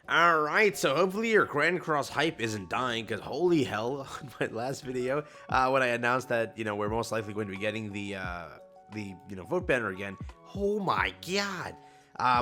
Alright, so hopefully your Grand Cross hype isn't dying, because holy hell, on my last video, when I announced that, we're most likely going to be getting the vote banner again, oh my god.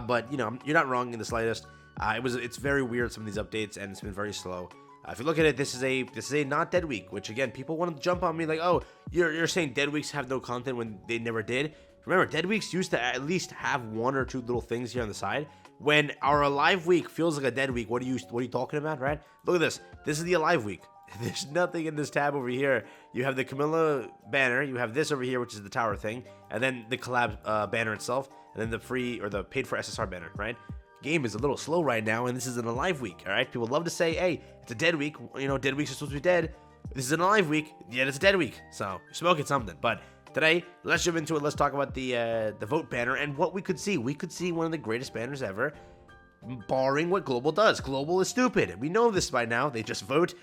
But, you're not wrong in the slightest. It's very weird, some of these updates, and it's been very slow. If you look at it, this is a not dead week, which again, people want to jump on me like, oh, you're saying dead weeks have no content when they never did. Remember, dead weeks used to at least have one or two little things here on the side. When our alive week feels like a dead week, what are you talking about, right? Look at this. This is the alive week. There's nothing in this tab over here. You have the Camilla banner. You have this over here, which is the tower thing, and then the collab banner itself, and then the free or the paid for SSR banner, right? Game is a little slow right now, and this is an alive week. All right, people love to say, "Hey, it's a dead week." Dead weeks are supposed to be dead. This is an alive week, yet it's a dead week. So you're smoking something, but. Today, let's jump into it. Let's talk about the vote banner and what we could see. We could see one of the greatest banners ever, barring what Global does. Global is stupid. We know this by now. They just vote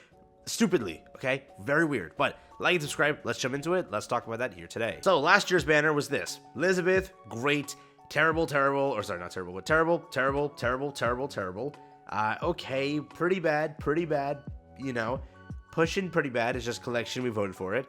stupidly, okay? Very weird. But like and subscribe. Let's jump into it. Let's talk about that here today. So last year's banner was this. Elizabeth, great, terrible, or sorry, not terrible, but terrible. Okay, pretty bad, pushing pretty bad. It's just collection. We voted for it.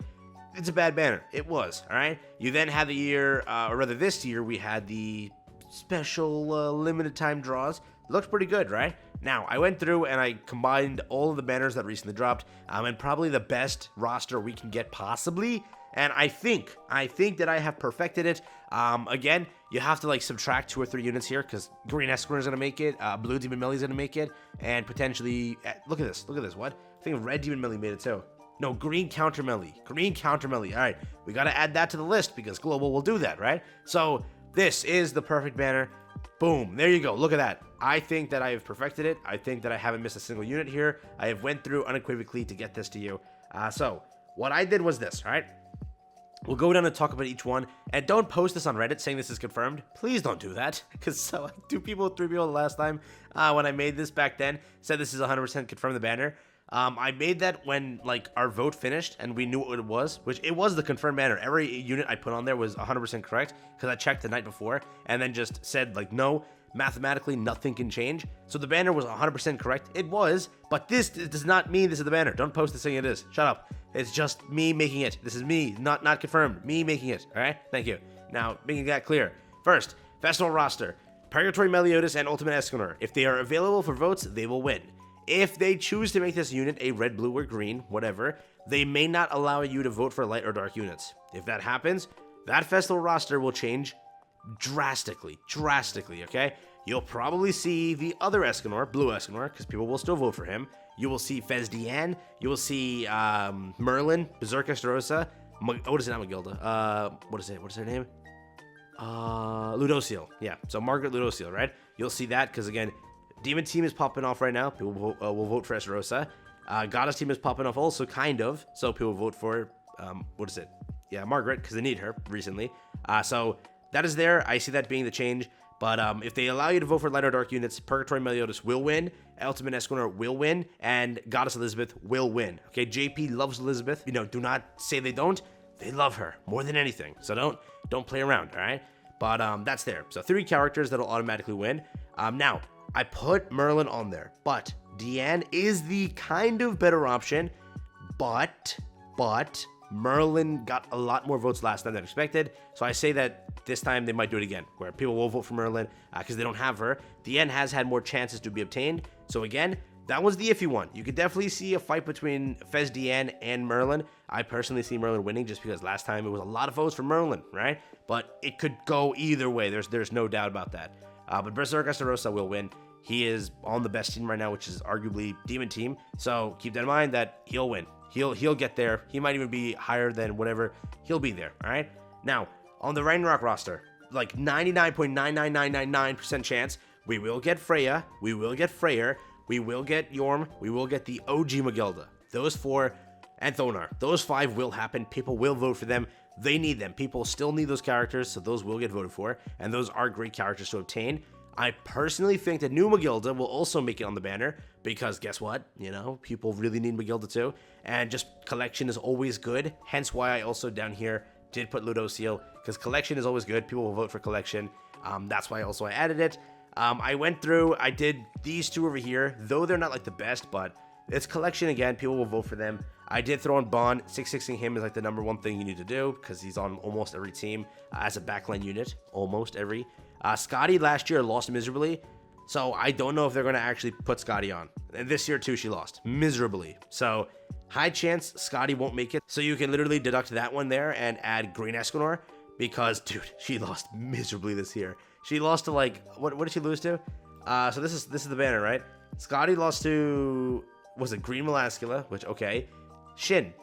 It's a bad banner. It was, all right? You then had the year, or rather this year, we had the special limited time draws. Looked pretty good, right? Now, I went through and I combined all of the banners that recently dropped, and probably the best roster we can get possibly. And I think that I have perfected it. Again, you have to subtract 2 or 3 units here, because Green Escanor is going to make it, Blue Demon Melly is going to make it, and potentially, look at this, what? I think Red Demon Melly made it too. No, Green Counter Melly. All right, we got to add that to the list because Global will do that, right? So this is the perfect banner. Boom, there you go. Look at that. I think that I have perfected it. I think that I haven't missed a single unit here. I have went through unequivocally to get this to you. So what I did was this, all right? We'll go down and talk about each one, and don't post this on Reddit saying this is confirmed. Please don't do that, because 3 people the last time when I made this back then said this is 100% confirmed the banner. I made that when our vote finished and we knew what it was, which it was the confirmed banner. Every unit I put on there was 100% correct because I checked the night before and then just said no, mathematically nothing can change. So the banner was 100% correct. It was, but this does not mean this is the banner. Don't post this saying it is. Shut up. It's just me making it. This is me, not confirmed. Me making it. All right. Thank you. Now making that clear. First, festival roster: Purgatory Meliodas and Ultimate Escanor. If they are available for votes, they will win. If they choose to make this unit a red, blue, or green, whatever, they may not allow you to vote for light or dark units. If that happens, that festival roster will change drastically, okay? You'll probably see the other Escanor, Blue Escanor, because people will still vote for him. You will see Fez Diane. You will see Merlin, Berserker Starosa. What is it, not Magilda? What is her name? Ludociel. Yeah, so Margaret Ludociel, right? You'll see that, because again, Demon team is popping off right now. People will vote for Estarossa. Goddess team is popping off also, kind of. So people vote for, what is it? Yeah, Margaret, because they need her recently. So that is there. I see that being the change. But if they allow you to vote for light or dark units, Purgatory Meliodas will win, Ultimate Escanor will win, and Goddess Elizabeth will win. Okay, JP loves Elizabeth. Do not say they don't. They love her more than anything. So don't play around, all right? But that's there. So 3 characters that'll automatically win. Now, I put Merlin on there, but Diane is the kind of better option, but Merlin got a lot more votes last time than expected, so I say that this time they might do it again, where people will vote for Merlin because they don't have her. Diane has had more chances to be obtained, so again, that was the iffy one. You could definitely see a fight between Fez Diane and Merlin. I personally see Merlin winning just because last time it was a lot of votes for Merlin, right? But it could go either way. There's no doubt about that. But Berserker Starosa will win. He is on the best team right now, which is arguably Demon team. So keep that in mind that he'll win. He'll get there. He might even be higher than whatever. He'll be there. All right. Now on the Ragnarok roster, 99.99999% chance we will get Freya. We will get Freyr. We will get Yorm. We will get the OG Magilda. Those 4 and Thonar. Those 5 will happen. People will vote for them. They need them. People still need those characters, so those will get voted for, and those are great characters to obtain. I personally think that new Magilda will also make it on the banner, because guess what? People really need Magilda too, and just collection is always good, hence why I also down here did put Ludociel, because collection is always good. People will vote for collection. That's why also I added it. I went through, I did these two over here, though they're not like the best, but it's collection again. People will vote for them. I did throw on Bond. 6-6ing him is like the #1 thing you need to do because he's on almost every team as a backline unit. Almost every. Scotty last year lost miserably, so I don't know if they're going to actually put Scotty on. And this year too, she lost miserably. So high chance Scotty won't make it. So you can literally deduct that one there and add Green Escanor because, dude, she lost miserably this year. She lost to like, what did she lose to? So this is the banner, right? Scotty lost to, was it Green Melascula, which, okay. Shin.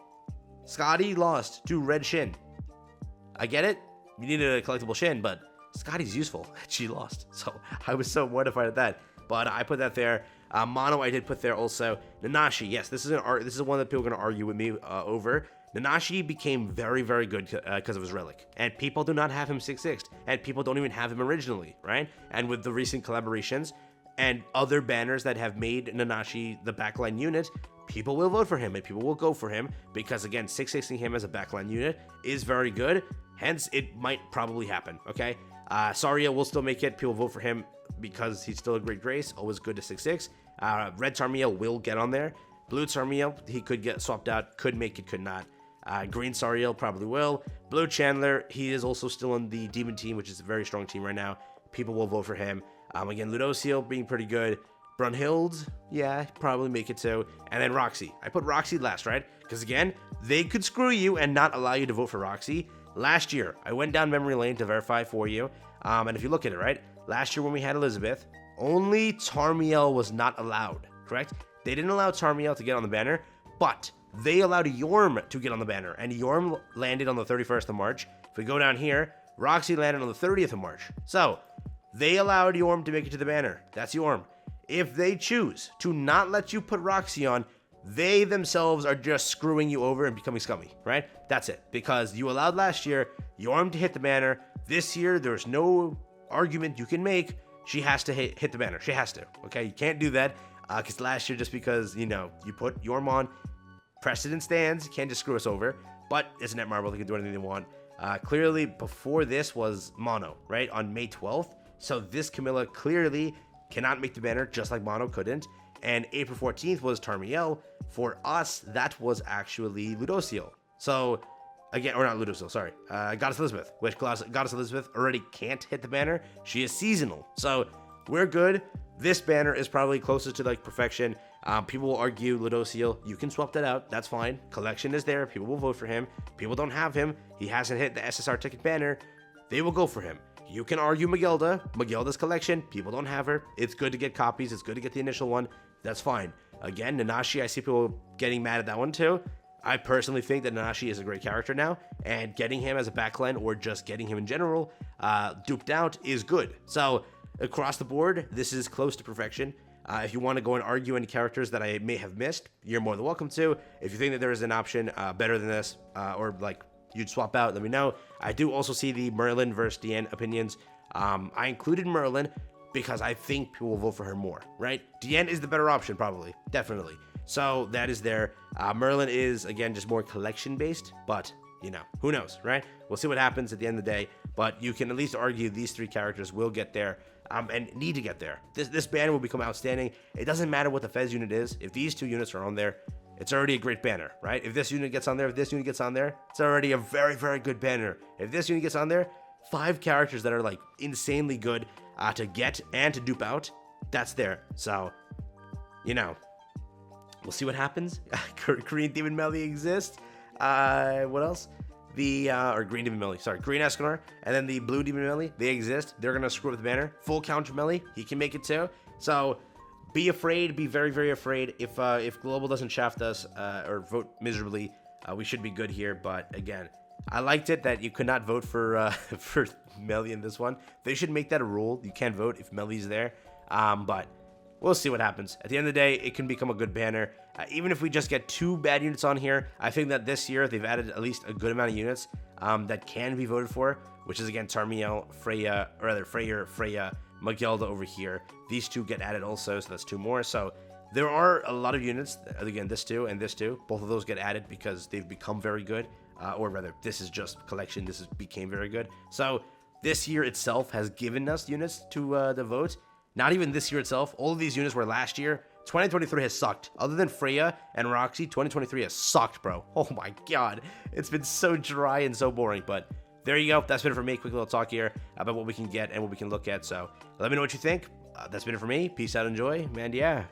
Scotty lost to Red Shin. I get it. You need a collectible Shin, but Scotty's useful. She lost. So I was so mortified at that. But I put that there. Mono I did put there also. Nanashi, yes, this is one that people are going to argue with me over. Nanashi became very, very good because of his relic. And people do not have him 6-6'd. And people don't even have him originally, right? And with the recent collaborations and other banners that have made Nanashi the backline unit, people will vote for him and people will go for him because, again, 6-6ing him as a backline unit is very good. Hence, it might probably happen, okay? Saria will still make it. People vote for him because he's still a great grace. Always good to 6-6. Red Tarmiel will get on there. Blue Tarmiel, he could get swapped out. Could make it, could not. Green Sariel probably will. Blue Chandler, he is also still on the Demon team, which is a very strong team right now. People will vote for him. Again, Ludociel being pretty good. Brunhild, yeah, probably make it too. And then Roxy. I put Roxy last, right? Because again, they could screw you and not allow you to vote for Roxy. Last year, I went down memory lane to verify for you. And if you look at it, right? Last year when we had Elizabeth, only Tarmiel was not allowed, correct? They didn't allow Tarmiel to get on the banner, but they allowed Yorm to get on the banner. And Yorm landed on the 31st of March. If we go down here, Roxy landed on the 30th of March. So, they allowed Yorm to make it to the banner. That's Yorm. If they choose to not let you put Roxy on, they themselves are just screwing you over and becoming scummy, right? That's it. Because you allowed last year Yorm to hit the banner. This year, there's no argument you can make. She has to hit the banner. She has to, okay? You can't do that because last year, just because, you know, you put Yorm on, precedent stands. You can't just screw us over. But it's Netmarble. They can do anything they want. Clearly, before this was Mono, right? On May 12th. So this Camilla clearly cannot make the banner, just like Mono couldn't. And April 14th was Tarmiel. For us, that was actually Ludociel. So, again, or not Ludociel, sorry. Goddess Elizabeth, which Goddess Elizabeth already can't hit the banner. She is seasonal. So, we're good. This banner is probably closest to, like, perfection. People will argue Ludociel. You can swap that out. That's fine. Collection is there. People will vote for him. People don't have him. He hasn't hit the SSR ticket banner. They will go for him. You can argue Magelda's collection. People don't have her. It's good to get copies. It's good to get the initial one. That's fine. Again, Nanashi, I see people getting mad at that one too. I personally think that Nanashi is a great character now, and getting him as a backline or just getting him in general duped out is good. So across the board, this is close to perfection. If you want to go and argue any characters that I may have missed, you're more than welcome to. If you think that there is an option better than this, or like you'd swap out, let me know. I do also see the Merlin versus Deanne opinions. I included Merlin because I think people will vote for her more, right? Deanne is the better option, probably. Definitely. So that is there. Merlin is, again, just more collection-based, but, you know, who knows, right? We'll see what happens at the end of the day, but you can at least argue these three characters will get there and need to get there. This banner will become outstanding. It doesn't matter what the Fez unit is. If these two units are on there, it's already a great banner, right? If this unit gets on there, if this unit gets on there, it's already a very, very good banner. If this unit gets on there, 5 characters that are, like, insanely good to get and to dupe out, that's there. So, you know, we'll see what happens. Green Demon Melly exists. What else? Or Green Demon Melly, sorry, Green Escanor, and then the Blue Demon Melly, they exist. They're gonna screw up the banner. Full counter Melly, he can make it too. So, be afraid, be very, very afraid. If Global doesn't shaft us or vote miserably, we should be good here. But again, I liked it that you could not vote for Melly in this one. They should make that a rule. You can't vote if Melly's there. But we'll see what happens. At the end of the day, it can become a good banner. Even if we just get 2 bad units on here, I think that this year they've added at least a good amount of units that can be voted for, which is, again, Tarmiel, Freya, Magelda over here. These 2 get added also, so that's 2 more. So there are a lot of units. Again, this 2 and this 2. Both of those get added because they've become very good. Or rather, this is just collection. Became very good. So this year itself has given us units to vote. Not even this year itself. All of these units were last year. 2023 has sucked. Other than Freya and Roxy, 2023 has sucked, bro. Oh my god. It's been so dry and so boring, but there you go. That's been it for me. Quick little talk here about what we can get and what we can look at. So let me know what you think. That's been it for me. Peace out, enjoy, and yeah.